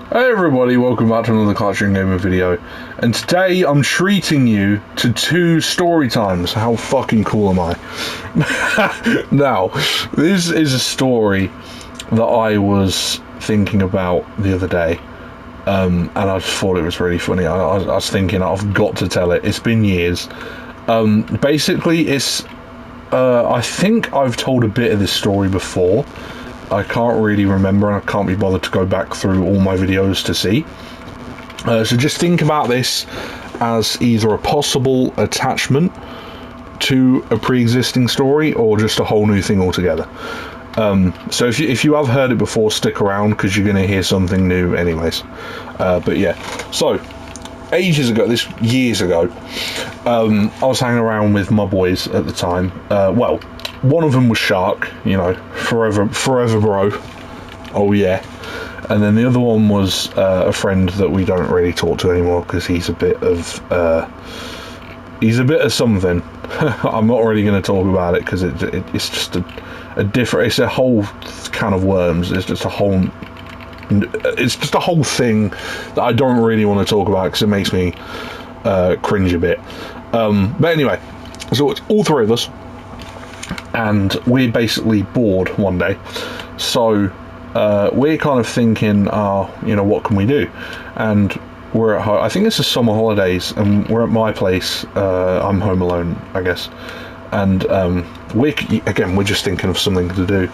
Hey everybody, welcome back to another Cartoon Gamer video. And today I'm treating you to 2 story times. How fucking cool am I? Now, this is a story that I was thinking about the other day. And I just thought it was really funny. I was thinking I've got to tell it. It's been years. Basically, it's... I think I've told a bit of this story before. I can't really remember, and I can't be bothered to go back through all my videos to see. So just think about this as either a possible attachment to a pre-existing story or just a whole new thing altogether. So if you have heard it before, stick around because you're going to hear something new anyways. But yeah, so ages ago, years ago, I was hanging around with my boys at the time. Well, one of them was Shark, you know, forever bro. Oh yeah. And then the other one was a friend that we don't really talk to anymore because he's a bit of something. I'm not really going to talk about it because it's just a different. It's a whole can of worms. It's just a whole thing that I don't really want to talk about because it makes me cringe a bit. But anyway, so it's all 3 of us. And we're basically bored one day, so we're kind of thinking, you know, what can we do? And we're at home. I think it's the summer holidays, and we're at my place. I'm home alone, I guess. And we're just thinking of something to do.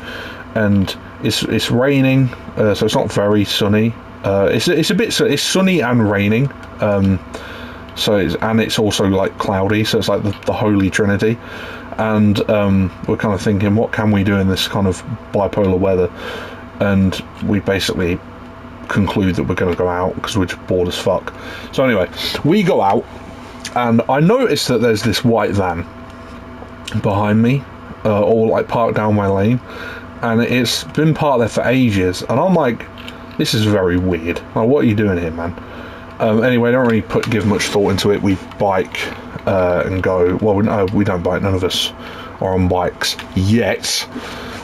And it's raining, so it's not very sunny. It's sunny and raining. So it's also like cloudy, so it's like the Holy Trinity. And we're kind of thinking, what can we do in this kind of bipolar weather? And we basically conclude that we're going to go out because we're just bored as fuck. So anyway, we go out, and I noticed that there's this white van behind me, all like parked down my lane, and it's been parked there for ages. And I'm like, this is very weird. Like, what are you doing here, man? Anyway, I don't really give much thought into it. We bike and go. Well, no, we don't bike. None of us are on bikes yet.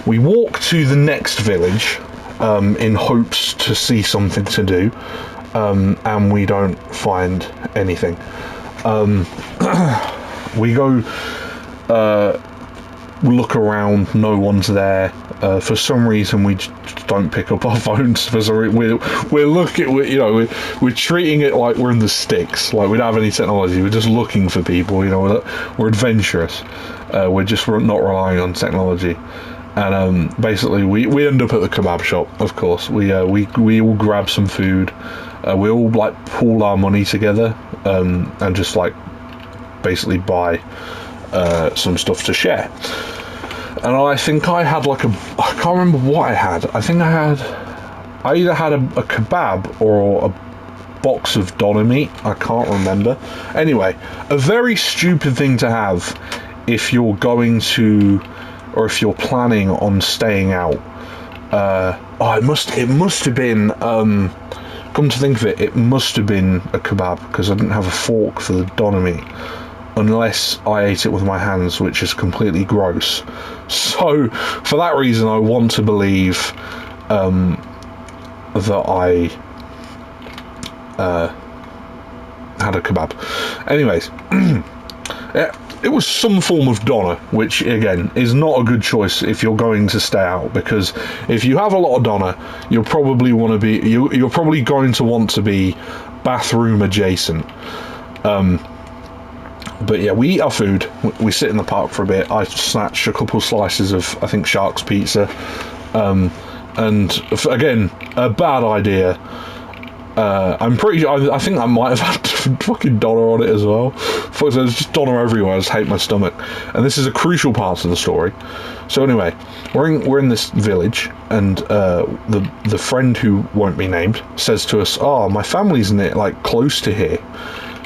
We walk to the next village in hopes to see something to do, and we don't find anything. We go look around. No one's there. For some reason, we just don't pick up our phones. For some reason, we're treating it like we're in the sticks. Like we don't have any technology. We're just looking for people. You know, we're adventurous. We're just not relying on technology. And basically, we end up at the kebab shop. Of course, we all grab some food. We all like pool our money together and just like basically buy some stuff to share. And I think I had I can't remember what I had. I think I either had a kebab or a box of doner meat. I can't remember. Anyway, a very stupid thing to have if you're going to, or if you're planning on staying out. It must have been, come to think of it, it must have been a kebab because I didn't have a fork for the doner meat. Unless I ate it with my hands, which is completely gross. So, for that reason, I want to believe that I had a kebab. Anyways, it was some form of doner, which, again, is not a good choice if you're going to stay out, because if you have a lot of doner, you're probably going to want to be bathroom adjacent. But yeah, we eat our food, we sit in the park for a bit. I snatch a couple slices of, I think, Shark's pizza. And again, a bad idea. I'm pretty sure, I think I might have had fucking doner on it as well. Fuck, there's just doner everywhere. I just hate my stomach. And this is a crucial part of the story. So anyway, we're in this village, and the friend who won't be named says to us, "Oh, my family's in it, like close to here.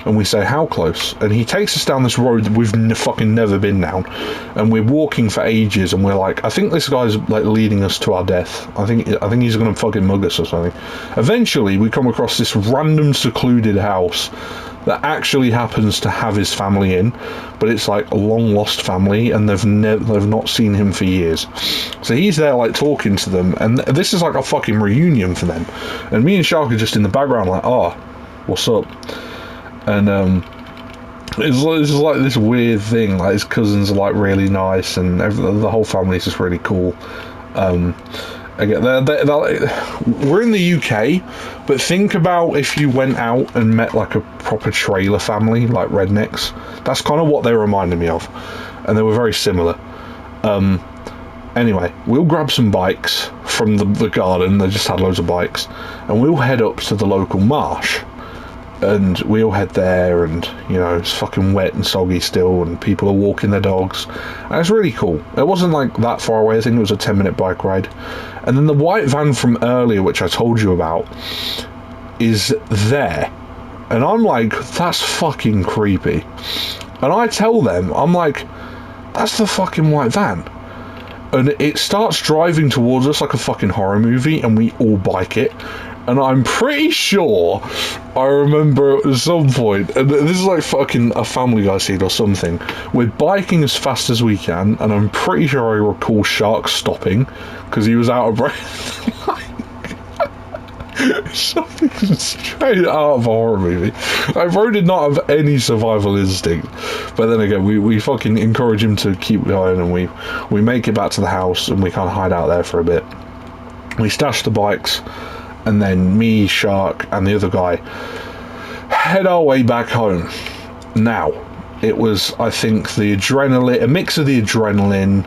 And we say, how close? And he takes us down this road that we've fucking never been down. And we're walking for ages, and we're like, I think this guy's like leading us to our death. I think he's going to fucking mug us or something. Eventually, we come across this random secluded house that actually happens to have his family in, but it's like a long lost family, and they've not seen him for years. So he's there like talking to them, and this is like a fucking reunion for them. And me and Shark are just in the background like, oh, what's up? And it's just like this weird thing. Like his cousins are like really nice, and the whole family is just really cool. Again, we're in the UK, but think about if you went out and met like a proper trailer family, like rednecks. That's kind of what they reminded me of, and they were very similar. Anyway, we'll grab some bikes from the garden. They just had loads of bikes, and we'll head up to the local marsh. And we all head there, and you know, it's fucking wet and soggy still, and people are walking their dogs, and it's really cool. It wasn't like that far away. I think it was a 10-minute bike ride. And then the white van from earlier, which I told you about, is there, and I'm like, that's fucking creepy. And I tell them, I'm like, that's the fucking white van. And it starts driving towards us like a fucking horror movie, and we all bike it. And I'm pretty sure I remember at some point, and this is like fucking a Family Guy scene or something, we're biking as fast as we can, and I'm pretty sure I recall Shark stopping because he was out of breath. Something straight out of a horror movie. I probably did not have any survival instinct, but then again, we fucking encourage him to keep going, and we make it back to the house, and we kind of hide out there for a bit. We stash the bikes, and then me, Shark, and the other guy head our way back home. Now, it was, I think, the adrenaline, a mix of the adrenaline,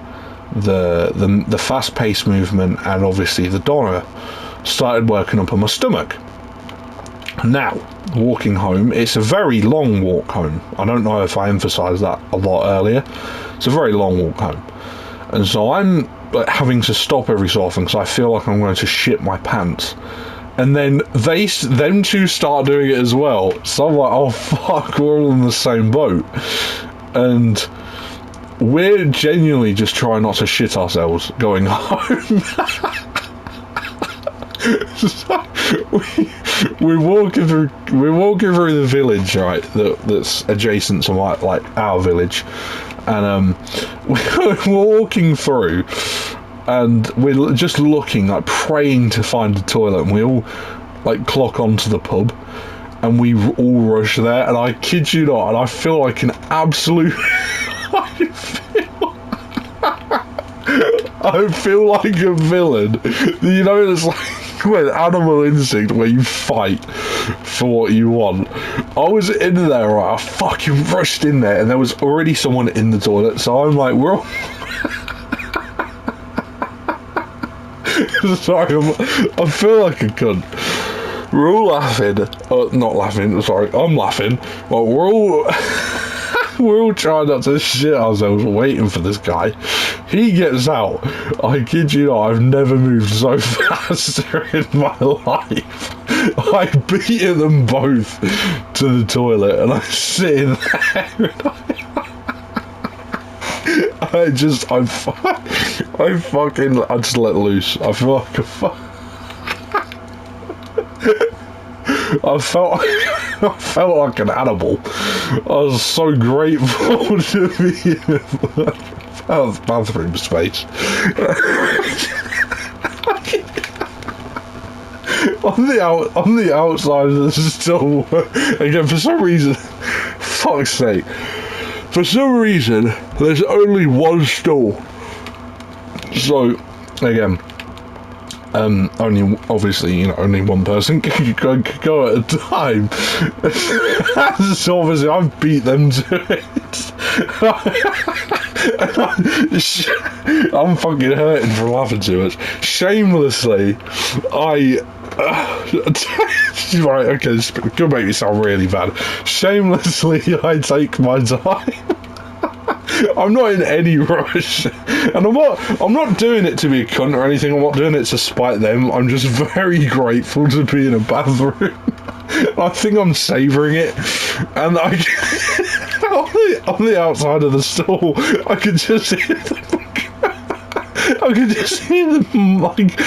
the fast-paced movement, and obviously the doner started working up on my stomach. Now, walking home, it's a very long walk home. I don't know if I emphasised that a lot earlier. It's a very long walk home. And so I'm having to stop every so often because I feel like I'm going to shit my pants. And then them two start doing it as well. So I'm like, oh fuck, we're all in the same boat. And we're genuinely just trying not to shit ourselves going home. So we're walking through the village, right? That's adjacent to like our village, and we're walking through, and we're just looking, like praying to find a toilet, and we all like clock onto the pub, and we all rush there, and I kid you not, and I feel like an absolute I feel like a villain. You know, it's like with animal instinct where you fight for what you want. I was in there, right? I fucking rushed in there, and there was already someone in the toilet, so I'm like, we're all... Sorry, I feel like a cunt. We're all laughing. Not laughing, sorry, I'm laughing. Well, we're all... We're all trying not to shit ourselves waiting for this guy. He gets out. I kid you not, I've never moved so fast in my life. I beat them both to the toilet, and I'm sitting there, and I just let loose. I feel like I felt like an animal. I was so grateful to be in the bathroom space. on the outside of the store, again, for some reason, fuck's sake, for some reason, there's only one stall. So, again, only, obviously, you know, only one person can go at a time. So obviously I've beat them to it. I'm fucking hurting from laughing too much. Shamelessly, right, okay, this could make me sound really bad. Shamelessly, I take my time. I'm not in any rush, and I'm not doing it to be a cunt or anything. I'm not doing it to spite them. I'm just very grateful to be in a bathroom. I think I'm savouring it, and I on the outside of the stall, I could just hear them like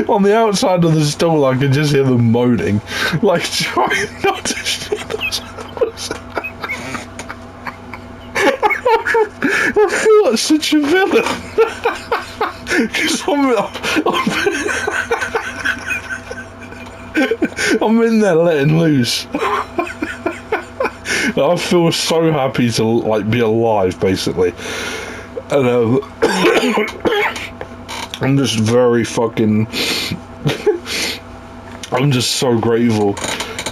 on the outside of the stall. I could just hear them moaning, like trying not to shit themselves. I feel like such a villain because I'm in there letting loose. I feel so happy to like be alive, basically, and I'm just very fucking. I'm just so grateful.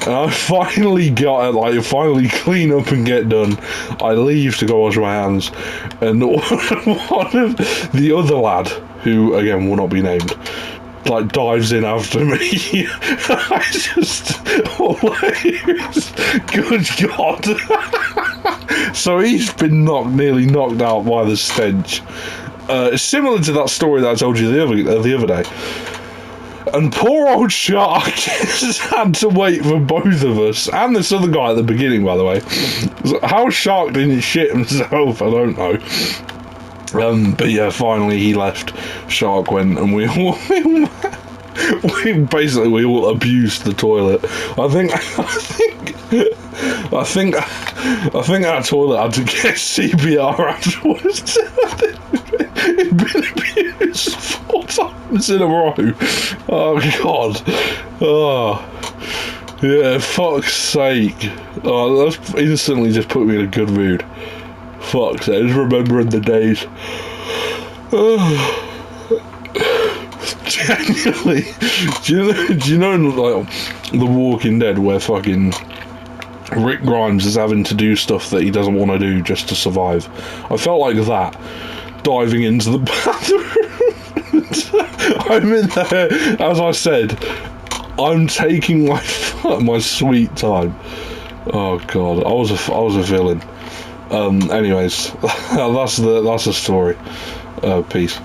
And I finally got it, like, finally clean up and get done. I leave to go wash my hands, and one of the other lad, who again will not be named, like dives in after me. I just, good God. So he's been nearly knocked out by the stench. Similar to that story that I told you the other day. And poor old Shark just had to wait for both of us, and this other guy at the beginning, by the way. How Shark didn't shit himself, I don't know. But yeah, finally he left. Shark went, and we all abused the toilet. I think our toilet had to get CPR afterwards. It'd been abused 4 times in a row. Oh God. Oh yeah, fuck's sake. Oh, that's instantly just put me in a good mood. Fuck's sake, just remembering the days. Genuinely, do you know like The Walking Dead, where fucking Rick Grimes is having to do stuff that he doesn't want to do just to survive? I felt like that, diving into the bathroom. I'm in there, as I said, I'm taking my sweet time. Oh God, I was a villain. Anyways, that's the story. Peace.